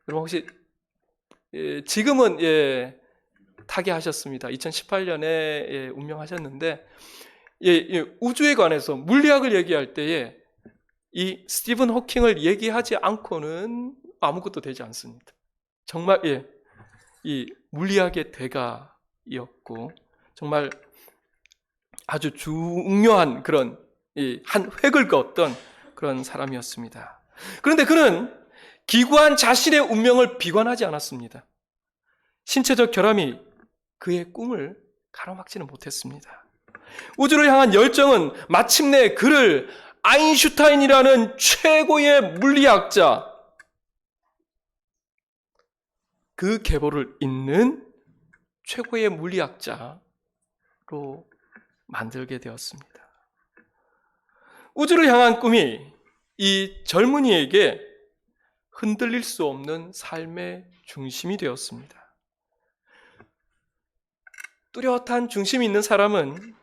여러분 혹시 지금은 타계하셨습니다. 2018년에 운명하셨는데 우주에 관해서 물리학을 얘기할 때에 이 스티븐 호킹을 얘기하지 않고는 아무것도 되지 않습니다. 정말 이 물리학의 대가였고 정말 아주 중요한 그런 한 획을 그었던 그런 사람이었습니다. 그런데 그는 기구한 자신의 운명을 비관하지 않았습니다. 신체적 결함이 그의 꿈을 가로막지는 못했습니다. 우주를 향한 열정은 마침내 그를 아인슈타인이라는 최고의 물리학자, 그 계보를 잇는 최고의 물리학자로 만들게 되었습니다. 우주를 향한 꿈이 이 젊은이에게 흔들릴 수 없는 삶의 중심이 되었습니다. 뚜렷한 중심이 있는 사람은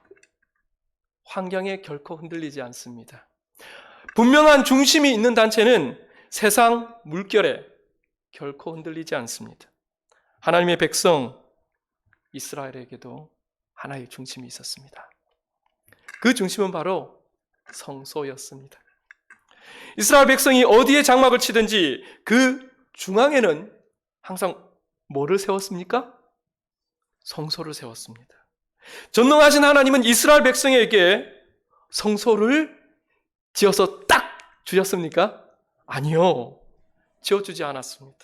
환경에 결코 흔들리지 않습니다. 분명한 중심이 있는 단체는 세상 물결에 결코 흔들리지 않습니다. 하나님의 백성 이스라엘에게도 하나의 중심이 있었습니다. 그 중심은 바로 성소였습니다. 이스라엘 백성이 어디에 장막을 치든지 그 중앙에는 항상 뭐를 세웠습니까? 성소를 세웠습니다. 전능하신 하나님은 이스라엘 백성에게 성소를 지어서 딱 주셨습니까? 아니요. 지어주지 않았습니다.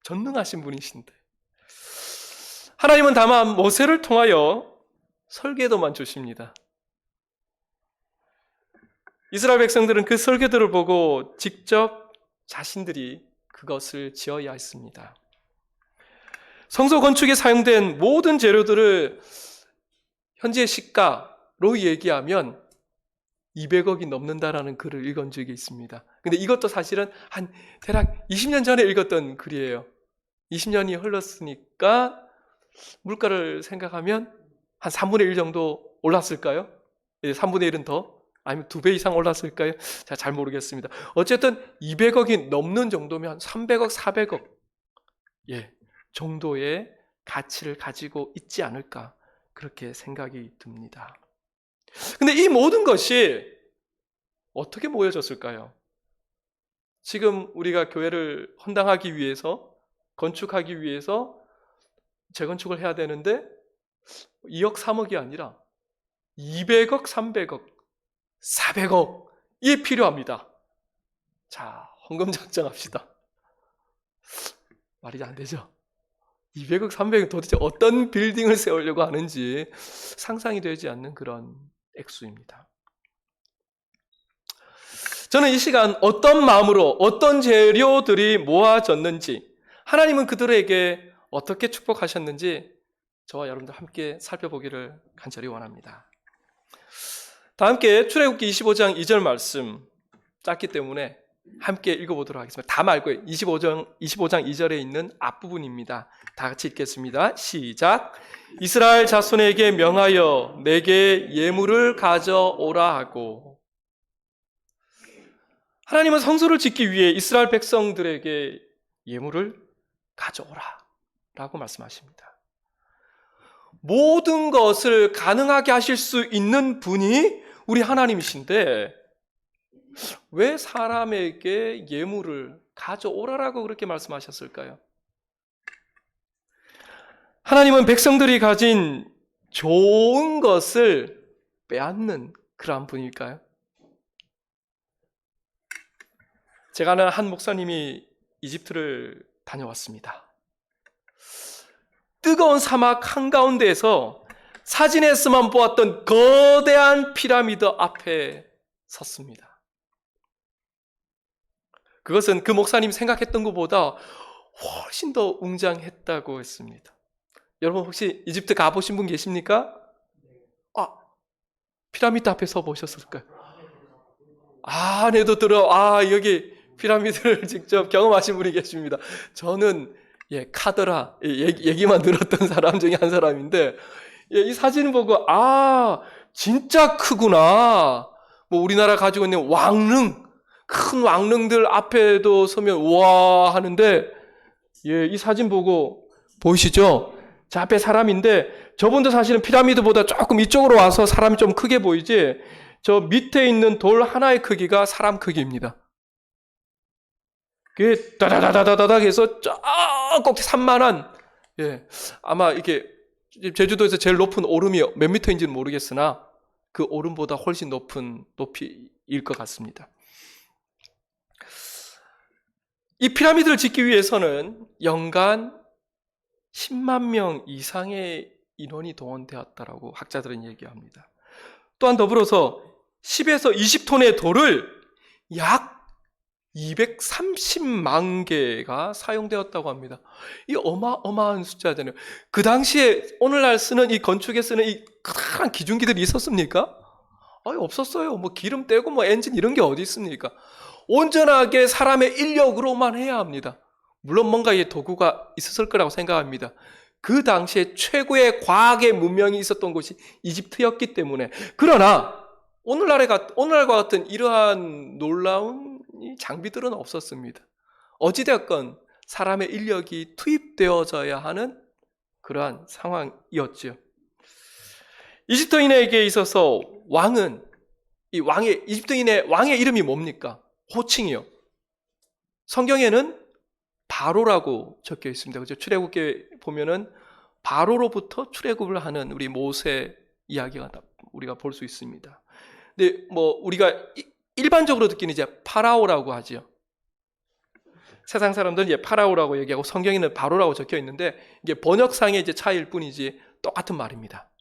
전능하신 분이신데. 하나님은 다만 모세를 통하여 설계도만 주십니다. 이스라엘 백성들은 그 설계도를 보고 직접 자신들이 그것을 지어야 했습니다. 성소 건축에 사용된 모든 재료들을 현재 시가로 얘기하면 200억이 넘는다라는 글을 읽은 적이 있습니다. 근데 이것도 사실은 한 대략 20년 전에 읽었던 글이에요. 20년이 흘렀으니까 물가를 생각하면 한 3분의 1 정도 올랐을까요? 3분의 1은 더? 아니면 2배 이상 올랐을까요? 제가 잘 모르겠습니다. 어쨌든 200억이 넘는 정도면 300억, 400억 정도의 가치를 가지고 있지 않을까 그렇게 생각이 듭니다. 근데 이 모든 것이 어떻게 모여졌을까요? 지금 우리가 교회를 헌당하기 위해서, 건축하기 위해서 재건축을 해야 되는데 2억, 3억이 아니라 200억, 300억, 400억이 필요합니다. 자, 헌금 작정합시다. 말이 안 되죠? 200억, 300억 도대체 어떤 빌딩을 세우려고 하는지 상상이 되지 않는 그런 액수입니다. 저는 이 시간 어떤 마음으로 어떤 재료들이 모아졌는지, 하나님은 그들에게 어떻게 축복하셨는지 저와 여러분들 함께 살펴보기를 간절히 원합니다. 다 함께 출애굽기 25장 2절 말씀, 짧기 때문에 함께 읽어보도록 하겠습니다. 다 말고요. 25장 2절에 있는 앞부분입니다. 다 같이 읽겠습니다. 시작. 이스라엘 자손에게 명하여 내게 예물을 가져오라 하고. 하나님은 성소를 짓기 위해 이스라엘 백성들에게 예물을 가져오라 라고 말씀하십니다. 모든 것을 가능하게 하실 수 있는 분이 우리 하나님이신데 왜 사람에게 예물을 가져오라라고 그렇게 말씀하셨을까요? 하나님은 백성들이 가진 좋은 것을 빼앗는 그러한 분일까요? 제가 아는 한 목사님이 이집트를 다녀왔습니다. 뜨거운 사막 한가운데에서 사진에서만 보았던 거대한 피라미드 앞에 섰습니다. 그것은 그 목사님이 생각했던 것보다 훨씬 더 웅장했다고 했습니다. 여러분 혹시 이집트 가보신 분 계십니까? 피라미드 앞에 서 보셨을까요? 안에도 여기 피라미드를 직접 경험하신 분이 계십니다. 저는 카더라 얘기만 들었던 사람 중에 한 사람인데 이 사진 보고 진짜 크구나. 뭐 우리나라 가지고 있는 왕릉, 큰 왕릉들 앞에도 서면 와 하는데 예, 이 사진 보고 보이시죠? 자, 앞에 사람인데 저분도 사실은 피라미드보다 조금 이쪽으로 와서 사람이 좀 크게 보이지, 저 밑에 있는 돌 하나의 크기가 사람 크기입니다. 그게 다다다다다닥 해서 저 꼭대기 산만한, 예, 아마 이게 제주도에서 제일 높은 오름이 몇 미터인지는 모르겠으나 그 오름보다 훨씬 높은 높이일 것 같습니다. 이 피라미드를 짓기 위해서는 연간 10만 명 이상의 인원이 동원되었다라고 학자들은 얘기합니다. 또한 더불어서 10에서 20톤의 돌을 약 230만 개가 사용되었다고 합니다. 이 어마어마한 숫자잖아요. 그 당시에 오늘날 쓰는 이 건축에 쓰는 이 커다란 기중기들이 있었습니까? 아니, 없었어요. 뭐 기름 떼고 뭐 엔진 이런 게 어디 있습니까? 온전하게 사람의 인력으로만 해야 합니다. 물론 뭔가 이 도구가 있었을 거라고 생각합니다. 그 당시에 최고의 과학의 문명이 있었던 곳이 이집트였기 때문에. 그러나 오늘날과 같은 이러한 놀라운 장비들은 없었습니다. 어찌되었건 사람의 인력이 투입되어져야 하는 그러한 상황이었죠. 이집트인에게 있어서 이집트인의 왕의 이름이 뭡니까? 호칭이요. 성경에는 바로라고 적혀 있습니다. 그죠? 출애굽기에 보면은 바로로부터 출애굽을 하는 우리 모세 이야기가 우리가 볼 수 있습니다. 근데 뭐 우리가 일반적으로 듣기는 이제 파라오라고 하죠. 세상 사람들은 이제 파라오라고 얘기하고 성경에는 바로라고 적혀 있는데 이게 번역상의 이제 차이일 뿐이지 똑같은 말입니다.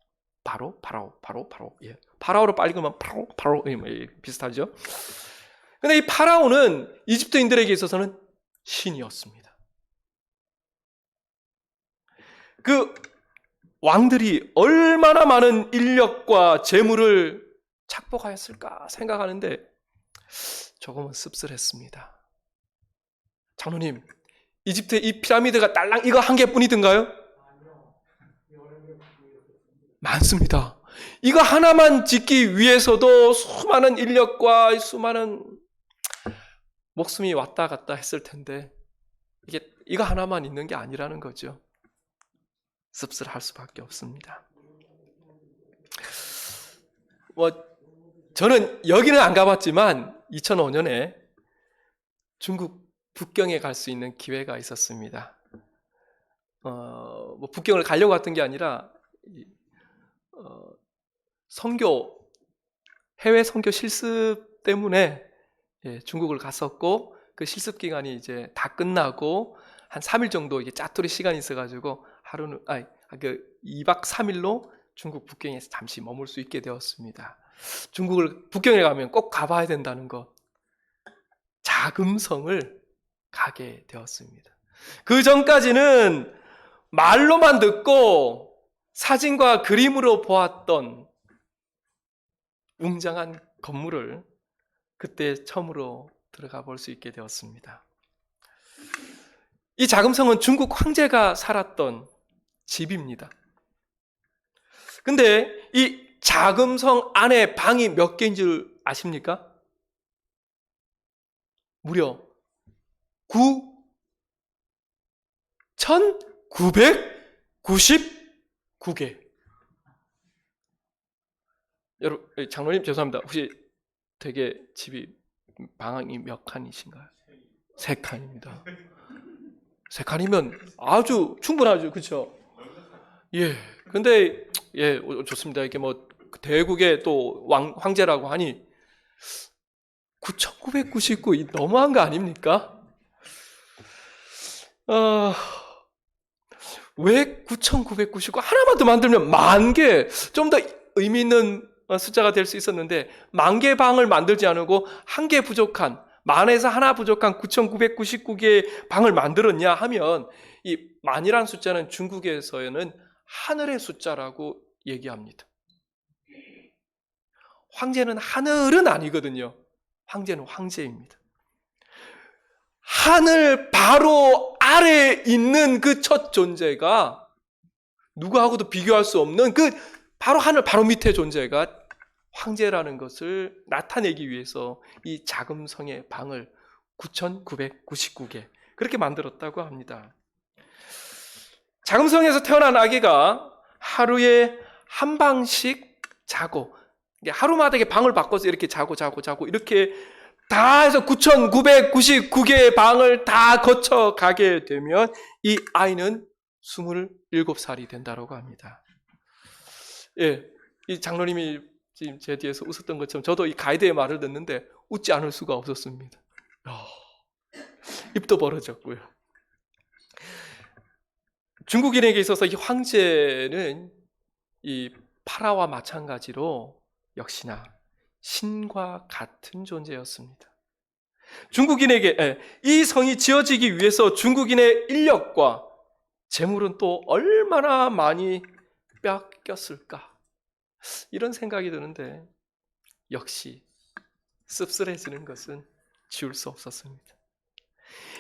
바로. 예. 파라오로 빨리 그러면 바로 비슷하죠. 근데 이 파라오는 이집트인들에게 있어서는 신이었습니다. 그 왕들이 얼마나 많은 인력과 재물을 착복하였을까 생각하는데 조금은 씁쓸했습니다. 장로님, 이집트의 이 피라미드가 딸랑 이거 한 개뿐이든가요? 많습니다. 이거 하나만 짓기 위해서도 수많은 인력과 수많은 목숨이 왔다 갔다 했을 텐데 이거 하나만 있는 게 아니라는 거죠. 씁쓸할 수밖에 없습니다. 저는 여기는 안 가봤지만 2005년에 중국 북경에 갈 수 있는 기회가 있었습니다. 북경을 가려고 갔던 게 아니라 해외 선교 실습 때문에 중국을 갔었고 그 실습 기간이 이제 다 끝나고 한 3일 정도 이게 짜투리 시간이 있어가지고 2박 3일로 중국 북경에서 잠시 머물 수 있게 되었습니다. 북경에 가면 꼭 가봐야 된다는 것, 자금성을 가게 되었습니다. 그 전까지는 말로만 듣고 사진과 그림으로 보았던 웅장한 건물을 그때 처음으로 들어가 볼 수 있게 되었습니다. 이 자금성은 중국 황제가 살았던 집입니다. 근데 이 자금성 안에 방이 몇 개인 줄 아십니까? 무려 1999개. 여러분, 장로님 죄송합니다. 혹시 되게 집이 방이 몇 칸이신가요? 3칸입니다. 3칸이면 아주 충분하죠. 그렇죠? 예. 근데 좋습니다. 이게 뭐 대국의 또 황제라고 하니 9,999 너무한 거 아닙니까? 왜 9,999 하나만 더 만들면 10,000개 좀 더 의미 있는 숫자가 될 수 있었는데 10,000개 방을 만들지 않고 한 개 부족한, 만에서 하나 부족한 9,999개의 방을 만들었냐 하면 이 만이라는 숫자는 중국에서는 하늘의 숫자라고 얘기합니다. 황제는 하늘은 아니거든요. 황제는 황제입니다. 하늘 바로 아래에 있는 그 첫 존재가 누구하고도 비교할 수 없는 그 바로 하늘 바로 밑에 존재가 황제라는 것을 나타내기 위해서 이 자금성의 방을 9,999개 그렇게 만들었다고 합니다. 자금성에서 태어난 아기가 하루에 한 방씩 자고, 하루마다 방을 바꿔서 이렇게 자고 이렇게 다 해서 9,999개의 방을 다 거쳐 가게 되면 이 아이는 27살이 된다고 합니다. 예, 이 장로님이 지금 제 뒤에서 웃었던 것처럼 저도 이 가이드의 말을 듣는데 웃지 않을 수가 없었습니다. 입도 벌어졌고요. 중국인에게 있어서 이 황제는 이 파라와 마찬가지로 역시나 신과 같은 존재였습니다. 중국인에게 이 성이 지어지기 위해서 중국인의 인력과 재물은 또 얼마나 많이 뺏겼을까? 이런 생각이 드는데 역시 씁쓸해지는 것은 지울 수 없었습니다.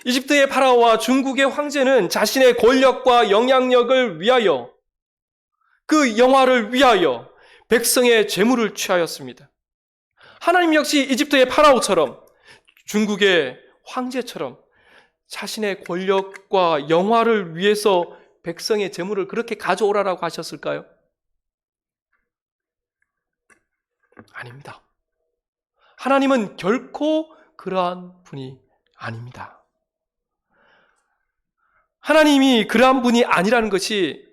이집트의 파라오와 중국의 황제는 자신의 권력과 영향력을 위하여, 그 영화를 위하여 백성의 재물을 취하였습니다. 하나님 역시 이집트의 파라오처럼 중국의 황제처럼 자신의 권력과 영화를 위해서 백성의 재물을 그렇게 가져오라라고 하셨을까요? 아닙니다. 하나님은 결코 그러한 분이 아닙니다. 하나님이 그러한 분이 아니라는 것이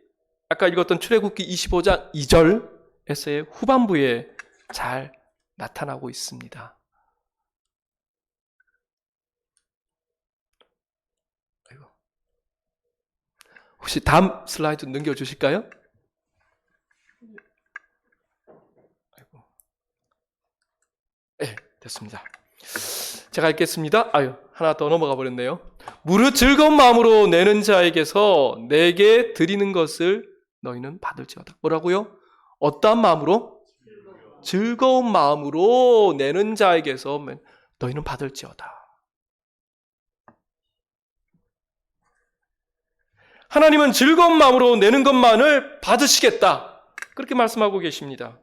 아까 읽었던 출애굽기 25장 2절에서의 후반부에 잘 나타나고 있습니다. 혹시 다음 슬라이드 넘겨주실까요? 네, 됐습니다. 제가 읽겠습니다. 하나 더 넘어가 버렸네요. 무릇 즐거운 마음으로 내는 자에게서 내게 드리는 것을 너희는 받을지어다. 뭐라고요? 어떠한 마음으로? 즐거운 마음으로 내는 자에게서 너희는 받을지어다. 하나님은 즐거운 마음으로 내는 것만을 받으시겠다. 그렇게 말씀하고 계십니다.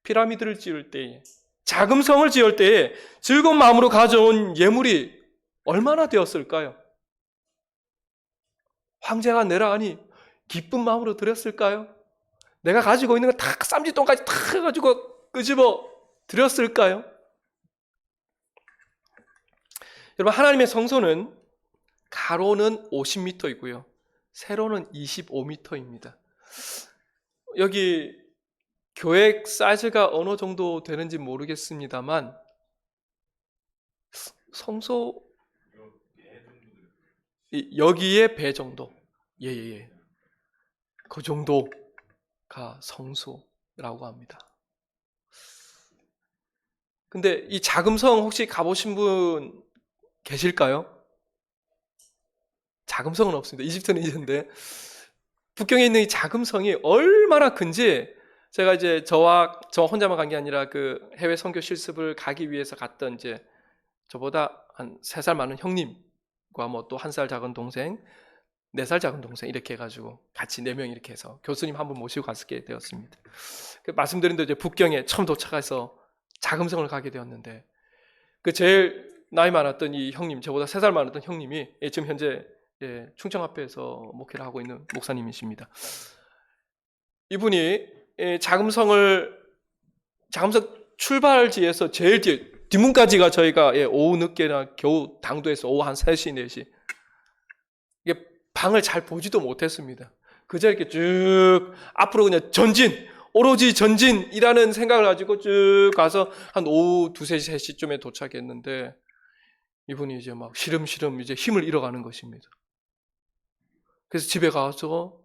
피라미드를 지을 때에, 자금성을 지을 때에 즐거운 마음으로 가져온 예물이 얼마나 되었을까요? 황제가 내라 하니 기쁜 마음으로 드렸을까요? 내가 가지고 있는 거 다 쌈짓돈까지 다 해가지고 끄집어 드렸을까요? 여러분, 하나님의 성소는 가로는 50m이고요. 세로는 25m입니다. 여기 교회 사이즈가 어느 정도 되는지 모르겠습니다만 성소 여기에 배 정도, 그 정도가 성소라고 합니다. 근데 이 자금성 혹시 가보신 분 계실까요? 자금성은 없습니다. 이집트는 있는데 북경에 있는 이 자금성이 얼마나 큰지 제가 이제 저 혼자만 간 게 아니라 그 해외 선교 실습을 가기 위해서 갔던 이제 저보다 한 3살 많은 형님과 뭐 또 1살 작은 동생, 4살 작은 동생 이렇게 해가지고 같이 4명 이렇게 해서 교수님 한 분 모시고 갔게 되었습니다. 말씀드린 대로 이제 북경에 처음 도착해서 자금성을 가게 되었는데 그 제일 나이 많았던 이 형님, 저보다 3살 많았던 형님이 지금 현재 충청합회에서 목회를 하고 있는 목사님이십니다. 이분이 자금성 출발지에서 제일 뒷문까지가 저희가 오후 늦게나 겨우 당도에서 오후 한 3시, 4시 이게 방을 잘 보지도 못했습니다. 그저 이렇게 쭉 앞으로 그냥 오로지 전진이라는 생각을 가지고 쭉 가서 한 오후 2, 3시, 3시쯤에 도착했는데 이분이 이제 막 시름시름 이제 힘을 잃어가는 것입니다. 그래서 집에 가서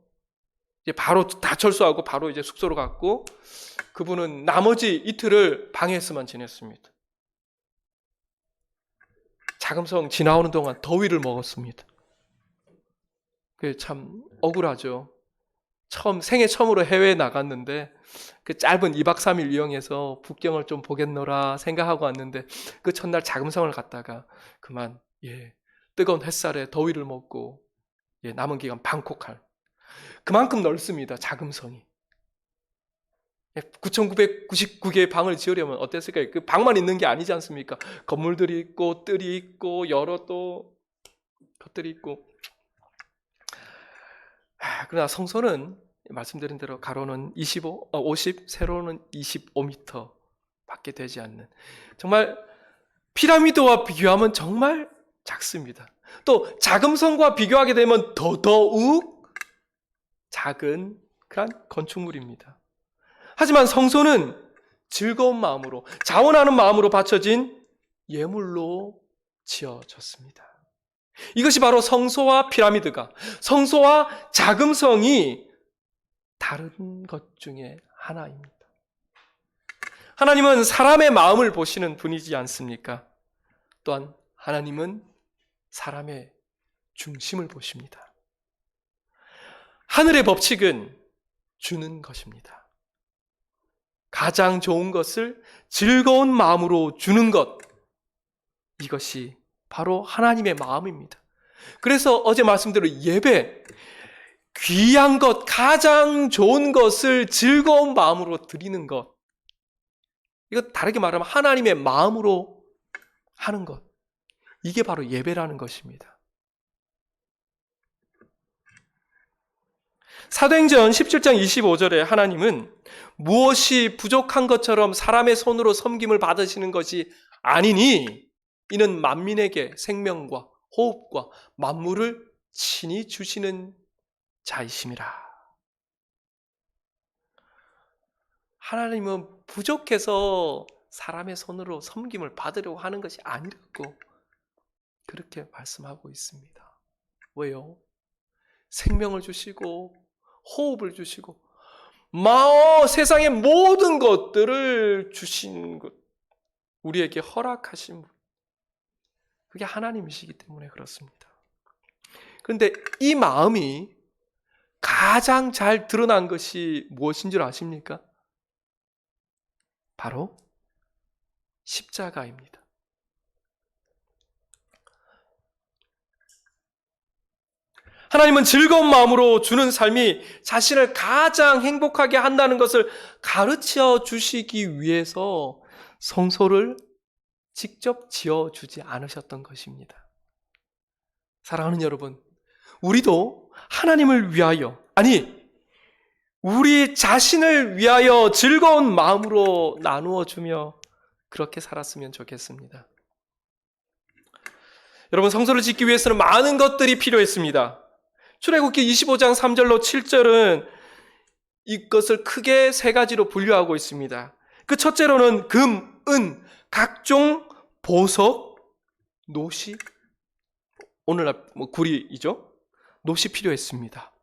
이제 바로 다 철수하고 바로 이제 숙소로 갔고 그분은 나머지 이틀을 방에서만 지냈습니다. 자금성 지나오는 동안 더위를 먹었습니다. 그게 참 억울하죠. 생애 처음으로 해외에 나갔는데 그 짧은 2박 3일 이용해서 북경을 좀 보겠노라 생각하고 왔는데 그 첫날 자금성을 갔다가 그만 뜨거운 햇살에 더위를 먹고 남은 기간 방콕할 그만큼 넓습니다. 자금성이 9,999개의 방을 지으려면 어땠을까요? 그 방만 있는 게 아니지 않습니까? 건물들이 있고 뜰이 있고 여러 또 것들이 있고 그러나 성소는 말씀드린 대로 가로는 50, 세로는 25m 밖에 되지 않는, 정말 피라미드와 비교하면 정말 작습니다. 또 자금성과 비교하게 되면 더더욱 작은 그런 건축물입니다. 하지만 성소는 즐거운 마음으로, 자원하는 마음으로 바쳐진 예물로 지어졌습니다. 이것이 바로 성소와 피라미드가, 성소와 자금성이 다른 것 중에 하나입니다. 하나님은 사람의 마음을 보시는 분이지 않습니까? 또한 하나님은 사람의 중심을 보십니다. 하늘의 법칙은 주는 것입니다. 가장 좋은 것을 즐거운 마음으로 주는 것, 이것이 바로 하나님의 마음입니다. 그래서 어제 말씀대로 예배, 귀한 것, 가장 좋은 것을 즐거운 마음으로 드리는 것, 이거 다르게 말하면 하나님의 마음으로 하는 것, 이게 바로 예배라는 것입니다. 사도행전 17장 25절에 하나님은 무엇이 부족한 것처럼 사람의 손으로 섬김을 받으시는 것이 아니니 이는 만민에게 생명과 호흡과 만물을 친히 주시는 자이심이라. 하나님은 부족해서 사람의 손으로 섬김을 받으려고 하는 것이 아니라고 그렇게 말씀하고 있습니다. 왜요? 생명을 주시고 호흡을 주시고 세상의 모든 것들을 주신 것, 우리에게 허락하신 분, 그게 하나님이시기 때문에 그렇습니다. 그런데 이 마음이 가장 잘 드러난 것이 무엇인 줄 아십니까? 바로 십자가입니다. 하나님은 즐거운 마음으로 주는 삶이 자신을 가장 행복하게 한다는 것을 가르쳐 주시기 위해서 성소를 직접 지어주지 않으셨던 것입니다. 사랑하는 여러분, 우리도 하나님을 위하여, 우리 자신을 위하여 즐거운 마음으로 나누어 주며 그렇게 살았으면 좋겠습니다. 여러분, 성소를 짓기 위해서는 많은 것들이 필요했습니다. 출애굽기 25장 3절로 7절은 이것을 크게 세 가지로 분류하고 있습니다. 그 첫째로는 금, 은, 각종 보석, 놋이, 오늘날 구리이죠. 놋이 필요했습니다.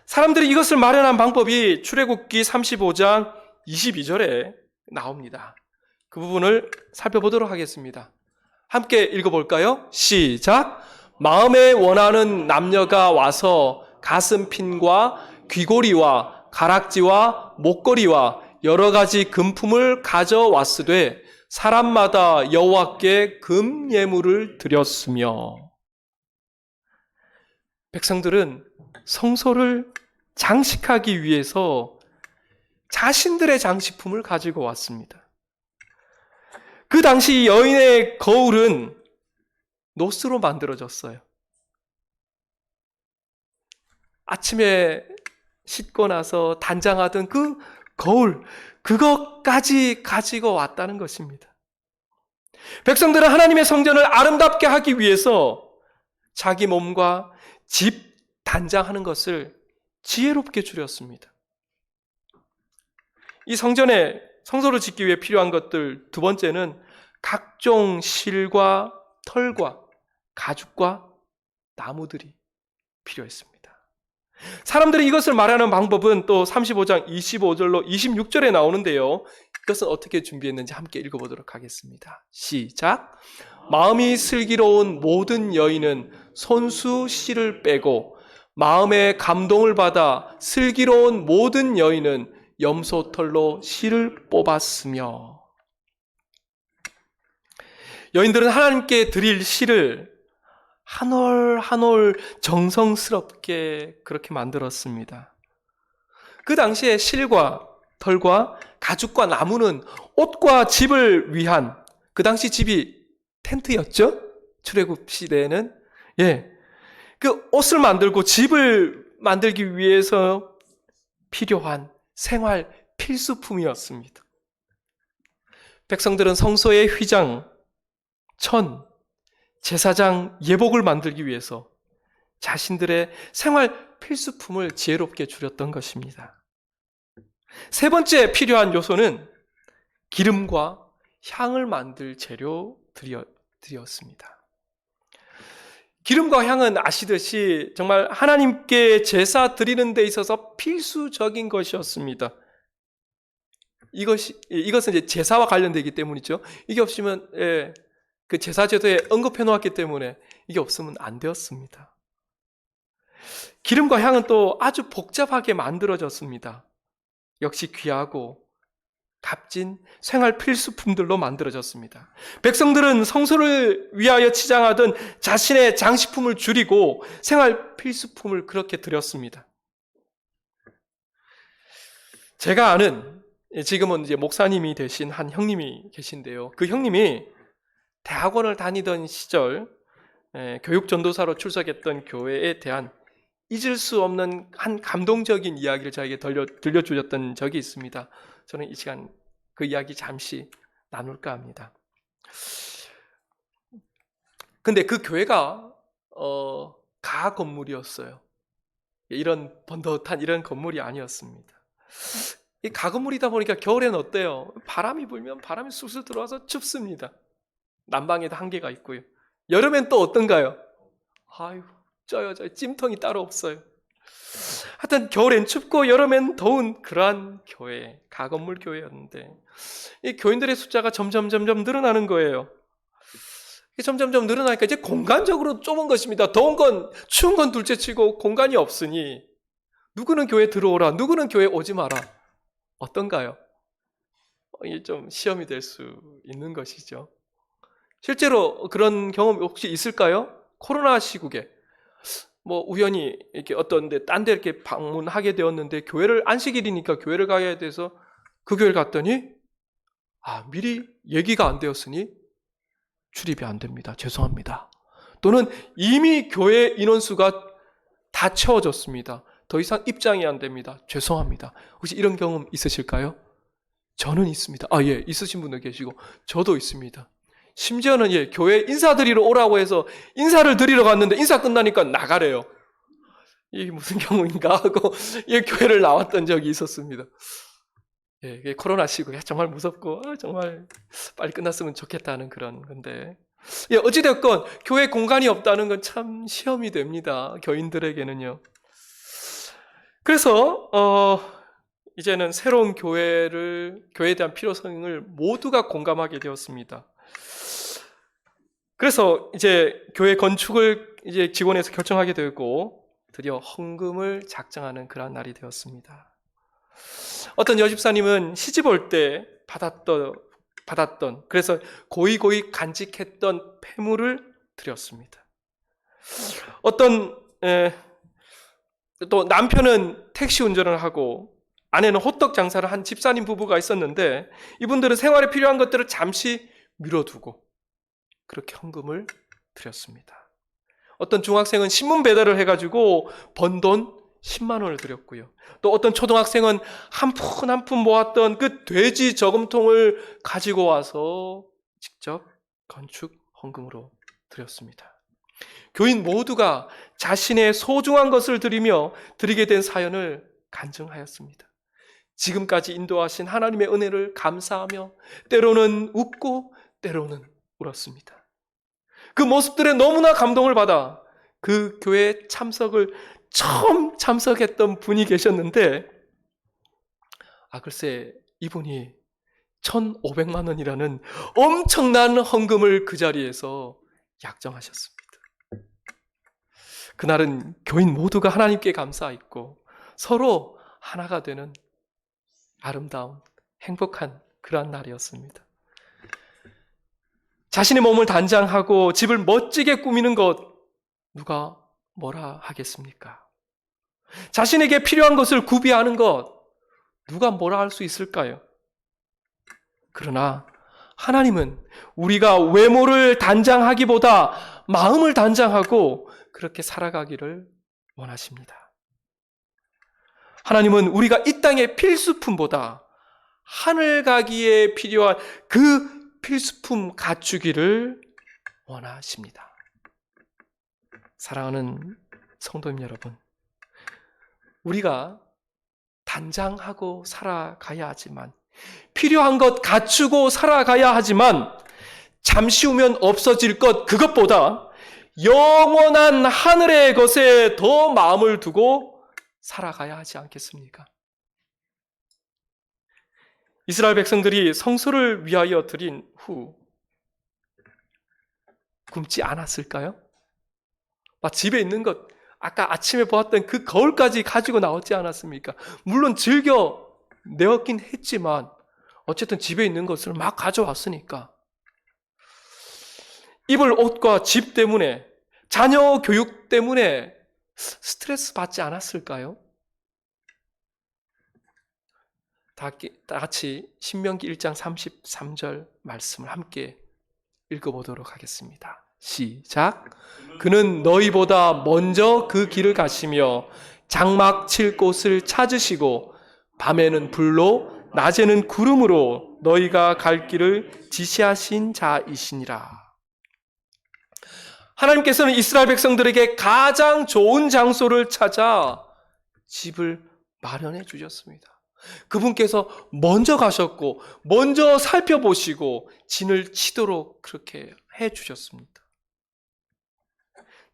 사람들이 이것을 마련한 방법이 출애굽기 35장 22절에 나옵니다. 그 부분을 살펴보도록 하겠습니다. 함께 읽어볼까요? 시작! 마음에 원하는 남녀가 와서 가슴핀과 귀고리와 가락지와 목걸이와 여러 가지 금품을 가져왔으되 사람마다 여호와께 금 예물을 드렸으며. 백성들은 성소를 장식하기 위해서 자신들의 장식품을 가지고 왔습니다. 그 당시 여인의 거울은 놋으로 만들어졌어요. 아침에 씻고 나서 단장하던 그 거울, 그것까지 가지고 왔다는 것입니다. 백성들은 하나님의 성전을 아름답게 하기 위해서 자기 몸과 집 단장하는 것을 지혜롭게 줄였습니다. 이 성소를 짓기 위해 필요한 것들, 두 번째는 각종 실과 털과 가죽과 나무들이 필요했습니다. 사람들이 이것을 말하는 방법은 또 35장 25절로 26절에 나오는데요. 이것은 어떻게 준비했는지 함께 읽어보도록 하겠습니다. 시작! 마음이 슬기로운 모든 여인은 손수 실을 빼고 마음의 감동을 받아 슬기로운 모든 여인은 염소털로 실을 뽑았으며. 여인들은 하나님께 드릴 실을 한 올 한 올 정성스럽게 그렇게 만들었습니다. 그 당시에 실과 털과 가죽과 나무는 옷과 집을 위한, 그 당시 집이 텐트였죠? 출애굽 시대에는. 그 옷을 만들고 집을 만들기 위해서 필요한 생활 필수품이었습니다. 백성들은 성소의 휘장, 천, 제사장 예복을 만들기 위해서 자신들의 생활 필수품을 지혜롭게 줄였던 것입니다. 세 번째 필요한 요소는 기름과 향을 만들 재료들이었습니다. 기름과 향은 아시듯이 정말 하나님께 제사 드리는 데 있어서 필수적인 것이었습니다. 이것은 이제 제사와 관련되기 때문이죠. 이게 없으면 그 제사 제도에 언급해 놓았기 때문에 이게 없으면 안 되었습니다. 기름과 향은 또 아주 복잡하게 만들어졌습니다. 역시 귀하고 값진 생활 필수품들로 만들어졌습니다. 백성들은 성소를 위하여 치장하던 자신의 장식품을 줄이고 생활 필수품을 그렇게 드렸습니다. 제가 아는 지금은 이제 목사님이 되신 한 형님이 계신데요. 그 형님이 대학원을 다니던 시절 교육 전도사로 출석했던 교회에 대한 잊을 수 없는 한 감동적인 이야기를 저에게 들려주셨던 적이 있습니다. 저는 이 시간 그 이야기 잠시 나눌까 합니다. 근데 그 교회가 가 건물이었어요. 이런 번듯한 이런 건물이 아니었습니다. 이 가 건물이다 보니까 겨울에는 어때요? 바람이 불면 바람이 쑥쑥 들어와서 춥습니다. 난방에도 한계가 있고요. 여름엔 또 어떤가요? 아유, 쪄요. 찜통이 따로 없어요. 하여튼 겨울엔 춥고 여름엔 더운 그러한 교회, 가건물 교회였는데 이 교인들의 숫자가 점점 늘어나는 거예요. 점점 늘어나니까 이제 공간적으로 좁은 것입니다. 더운 건, 추운 건 둘째치고 공간이 없으니 누구는 교회 들어오라, 누구는 교회 오지 마라. 어떤가요? 이게 좀 시험이 될 수 있는 것이죠. 실제로 그런 경험 혹시 있을까요? 코로나 시국에 우연히 이렇게 딴 데 이렇게 방문하게 되었는데 교회를 안식일이니까 교회를 가야 돼서 그 교회를 갔더니 미리 얘기가 안 되었으니 출입이 안 됩니다. 죄송합니다. 또는 이미 교회 인원수가 다 채워졌습니다. 더 이상 입장이 안 됩니다. 죄송합니다. 혹시 이런 경험 있으실까요? 저는 있습니다. 예, 있으신 분들 계시고 저도 있습니다. 심지어는 교회 인사드리러 오라고 해서 인사를 드리러 갔는데 인사 끝나니까 나가래요. 이게 무슨 경우인가 하고 교회를 나왔던 적이 있었습니다. 이게 코로나 시국에 정말 무섭고 정말 빨리 끝났으면 좋겠다는 그런 건데 어찌됐건 교회 공간이 없다는 건 참 시험이 됩니다. 교인들에게는요. 그래서 이제는 새로운 교회에 대한 필요성을 모두가 공감하게 되었습니다. 그래서 이제 교회 건축을 이제 직원에서 결정하게 되고 드디어 헌금을 작정하는 그런 날이 되었습니다. 어떤 여집사님은 시집 올 때 받았던 그래서 고이 간직했던 폐물을 드렸습니다. 또 남편은 택시 운전을 하고 아내는 호떡 장사를 한 집사님 부부가 있었는데 이분들은 생활에 필요한 것들을 잠시 미뤄두고 그렇게 헌금을 드렸습니다. 어떤 중학생은 신문 배달을 해가지고 번 돈 10만 원을 드렸고요. 또 어떤 초등학생은 한 푼 모았던 그 돼지 저금통을 가지고 와서 직접 건축 헌금으로 드렸습니다. 교인 모두가 자신의 소중한 것을 드리며 드리게 된 사연을 간증하였습니다. 지금까지 인도하신 하나님의 은혜를 감사하며 때로는 웃고 때로는 울었습니다. 그 모습들에 너무나 감동을 받아 그 교회에 처음 참석했던 분이 계셨는데 글쎄 이분이 1,500만 원이라는 엄청난 헌금을 그 자리에서 약정하셨습니다. 그날은 교인 모두가 하나님께 감사했고 서로 하나가 되는 아름다운 행복한 그러한 날이었습니다. 자신의 몸을 단장하고 집을 멋지게 꾸미는 것 누가 뭐라 하겠습니까? 자신에게 필요한 것을 구비하는 것 누가 뭐라 할 수 있을까요? 그러나 하나님은 우리가 외모를 단장하기보다 마음을 단장하고 그렇게 살아가기를 원하십니다. 하나님은 우리가 이 땅의 필수품보다 하늘 가기에 필요한 그 필수품 갖추기를 원하십니다. 사랑하는 성도님 여러분, 우리가 단장하고 살아가야 하지만, 필요한 것 갖추고 살아가야 하지만, 잠시 후면 없어질 것, 그것보다 영원한 하늘의 것에 더 마음을 두고 살아가야 하지 않겠습니까? 이스라엘 백성들이 성소를 위하여 드린 후 굶지 않았을까요? 집에 있는 것, 아까 아침에 보았던 그 거울까지 가지고 나오지 않았습니까? 물론 즐겨 내었긴 했지만 어쨌든 집에 있는 것을 막 가져왔으니까. 입을 옷과 집 때문에, 자녀 교육 때문에 스트레스 받지 않았을까요? 다 같이 신명기 1장 33절 말씀을 함께 읽어보도록 하겠습니다. 시작. 그는 너희보다 먼저 그 길을 가시며 장막 칠 곳을 찾으시고 밤에는 불로 낮에는 구름으로 너희가 갈 길을 지시하신 자이시니라. 하나님께서는 이스라엘 백성들에게 가장 좋은 장소를 찾아 집을 마련해 주셨습니다. 그분께서 먼저 가셨고 먼저 살펴보시고 진을 치도록 그렇게 해 주셨습니다.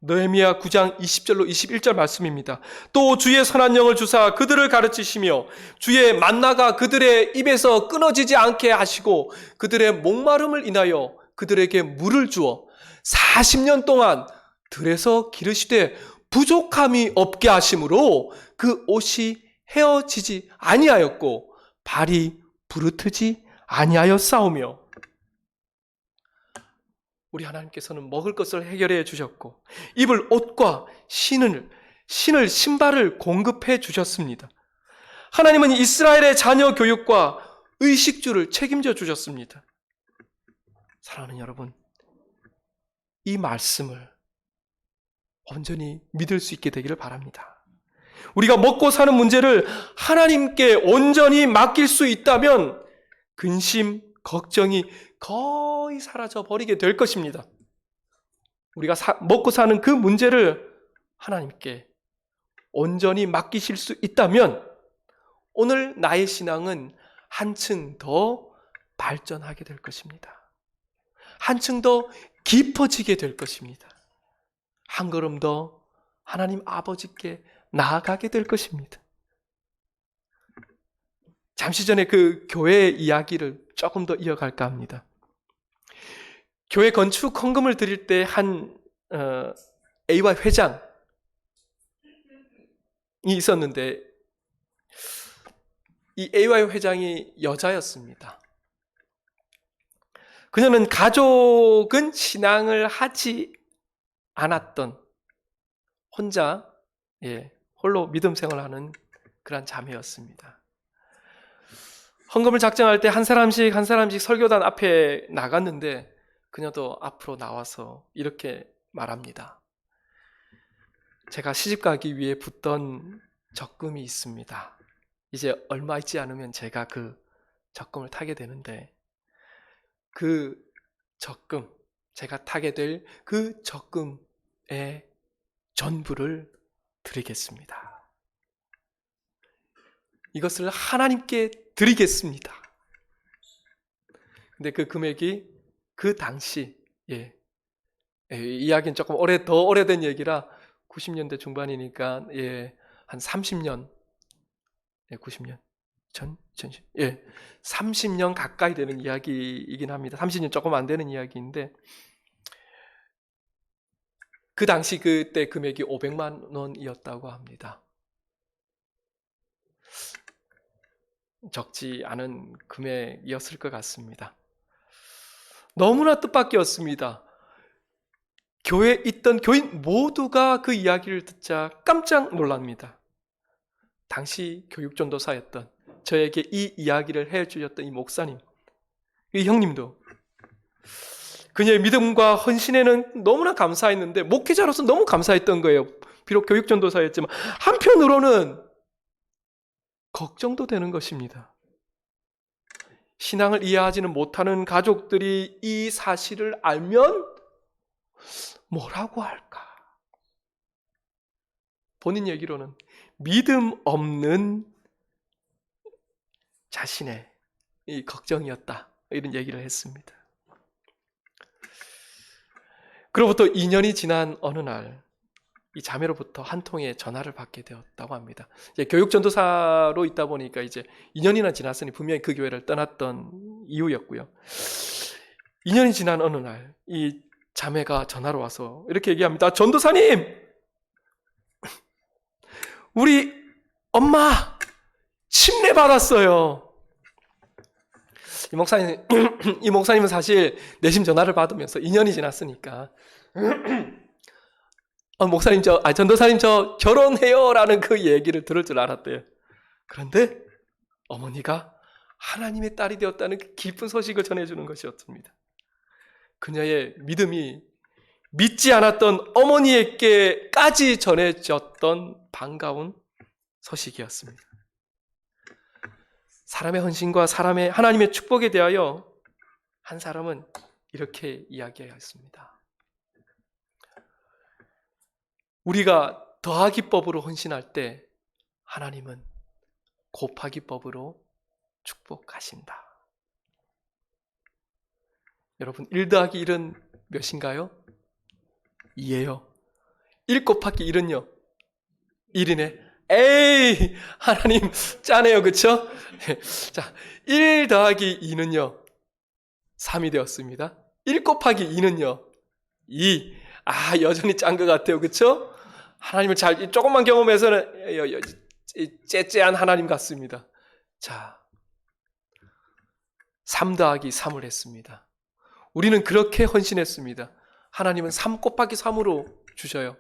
느헤미야 9장 20절로 21절 말씀입니다. 또 주의 선한 영을 주사 그들을 가르치시며 주의 만나가 그들의 입에서 끊어지지 않게 하시고 그들의 목마름을 인하여 그들에게 물을 주어 40년 동안 들에서 기르시되 부족함이 없게 하심으로 그 옷이 헤어지지 아니하였고 발이 부르트지 아니하였사오며. 우리 하나님께서는 먹을 것을 해결해 주셨고 입을 옷과 신을 신발을 공급해 주셨습니다. 하나님은 이스라엘의 자녀 교육과 의식주를 책임져 주셨습니다. 사랑하는 여러분, 이 말씀을 온전히 믿을 수 있게 되기를 바랍니다. 우리가 먹고 사는 문제를 하나님께 온전히 맡길 수 있다면 근심, 걱정이 거의 사라져 버리게 될 것입니다. 우리가 먹고 사는 그 문제를 하나님께 온전히 맡기실 수 있다면 오늘 나의 신앙은 한층 더 발전하게 될 것입니다. 한층 더 깊어지게 될 것입니다. 한 걸음 더 하나님 아버지께 나아가게 될 것입니다. 잠시 전에 그 교회 이야기를 조금 더 이어갈까 합니다. 교회 건축 헌금을 드릴 때 한 AY 회장이 있었는데 이 AY 회장이 여자였습니다. 그녀는 가족은 신앙을 하지 않았던 혼자 홀로 믿음 생활하는 그런 자매였습니다. 헌금을 작정할 때 한 사람씩 설교단 앞에 나갔는데 그녀도 앞으로 나와서 이렇게 말합니다. 제가 시집가기 위해 붓던 적금이 있습니다. 이제 얼마 있지 않으면 제가 그 적금을 타게 되는데 그 적금, 제가 타게 될 그 적금의 전부를 드리겠습니다. 이것을 하나님께 드리겠습니다. 근데 그 금액이 그 당시, 이야기는 조금 더 오래된 얘기라 90년대 중반이니까 한 30년, 90년, 30년 가까이 되는 이야기이긴 합니다. 30년 조금 안 되는 이야기인데 그 당시 그때 금액이 500만 원이었다고 합니다. 적지 않은 금액이었을 것 같습니다. 너무나 뜻밖이었습니다. 교회에 있던 교인 모두가 그 이야기를 듣자 깜짝 놀랍니다. 당시 교육전도사였던 저에게 이 이야기를 해주셨던 이 목사님, 이 형님도 그녀의 믿음과 헌신에는 너무나 감사했는데 목회자로서 너무 감사했던 거예요. 비록 교육전도사였지만 한편으로는 걱정도 되는 것입니다. 신앙을 이해하지는 못하는 가족들이 이 사실을 알면 뭐라고 할까? 본인 얘기로는 믿음 없는 자신의 이 걱정이었다, 이런 얘기를 했습니다. 그로부터 2년이 지난 어느 날 이 자매로부터 한 통의 전화를 받게 되었다고 합니다. 이제 교육 전도사로 있다 보니까 이제 2년이나 지났으니 분명히 그 교회를 떠났던 이유였고요. 2년이 지난 어느 날 이 자매가 전화로 와서 이렇게 얘기합니다. 전도사님, 우리 엄마 침례 받았어요. 이 목사님은 사실 내심 전화를 받으면서 2년이 지났으니까 목사님 전도사님 저 결혼해요 라는 그 얘기를 들을 줄 알았대요. 그런데 어머니가 하나님의 딸이 되었다는 그 기쁜 소식을 전해주는 것이었습니다. 그녀의 믿음이 믿지 않았던 어머니에게까지 전해졌던 반가운 소식이었습니다. 사람의 헌신과 하나님의 축복에 대하여 한 사람은 이렇게 이야기하였습니다. 우리가 더하기법으로 헌신할 때 하나님은 곱하기법으로 축복하신다. 여러분, 1 더하기 1은 몇인가요? 2예요. 1 곱하기 1은요? 1이네. 에이, 하나님 짜네요, 그쵸? 자, 1 더하기 2는요 3이 되었습니다. 1 곱하기 2는요 2. 여전히 짠 것 같아요, 그쵸? 하나님을 조금만 경험해서는 째째한 하나님 같습니다. 자, 3 더하기 3을 했습니다. 우리는 그렇게 헌신했습니다. 하나님은 3 곱하기 3으로 주셔요.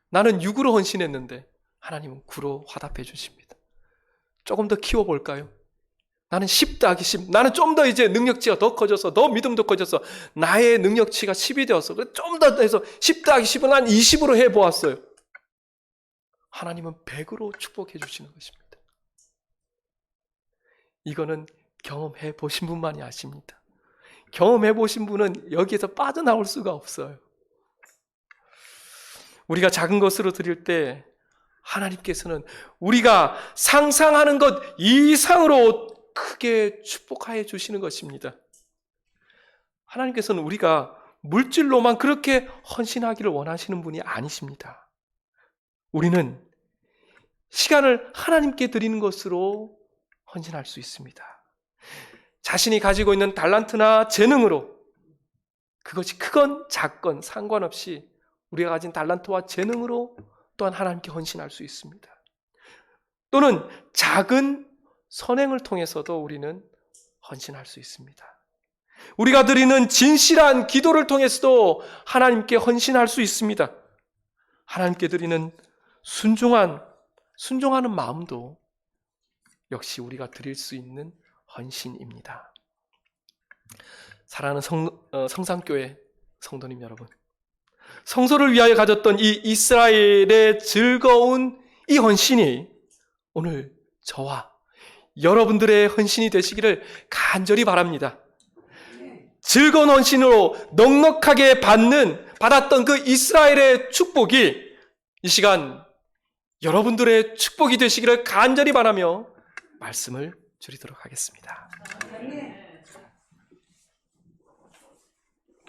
나는 6으로 헌신했는데 하나님은 9로 화답해 주십니다. 조금 더 키워볼까요? 나는 10 더하기 10. 나는 좀 더 이제 능력치가 더 커져서, 더 믿음도 커져서 나의 능력치가 10이 되어서 좀 더 해서 10 더하기 10은 한 20으로 해보았어요. 하나님은 100으로 축복해 주시는 것입니다. 이거는 경험해 보신 분만이 아십니다. 경험해 보신 분은 여기에서 빠져나올 수가 없어요. 우리가 작은 것으로 드릴 때 하나님께서는 우리가 상상하는 것 이상으로 크게 축복하여 주시는 것입니다. 하나님께서는 우리가 물질로만 그렇게 헌신하기를 원하시는 분이 아니십니다. 우리는 시간을 하나님께 드리는 것으로 헌신할 수 있습니다. 자신이 가지고 있는 달란트나 재능으로, 그것이 크건 작건 상관없이 우리가 가진 달란트와 재능으로 또한 하나님께 헌신할 수 있습니다. 또는 작은 선행을 통해서도 우리는 헌신할 수 있습니다. 우리가 드리는 진실한 기도를 통해서도 하나님께 헌신할 수 있습니다. 하나님께 드리는 순종하는 마음도 역시 우리가 드릴 수 있는 헌신입니다. 사랑하는 성산교회 성도님 여러분, 성소를 위하여 가졌던 이 이스라엘의 즐거운 이 헌신이 오늘 저와 여러분들의 헌신이 되시기를 간절히 바랍니다. 즐거운 헌신으로 넉넉하게 받았던 그 이스라엘의 축복이 이 시간 여러분들의 축복이 되시기를 간절히 바라며 말씀을 드리도록 하겠습니다.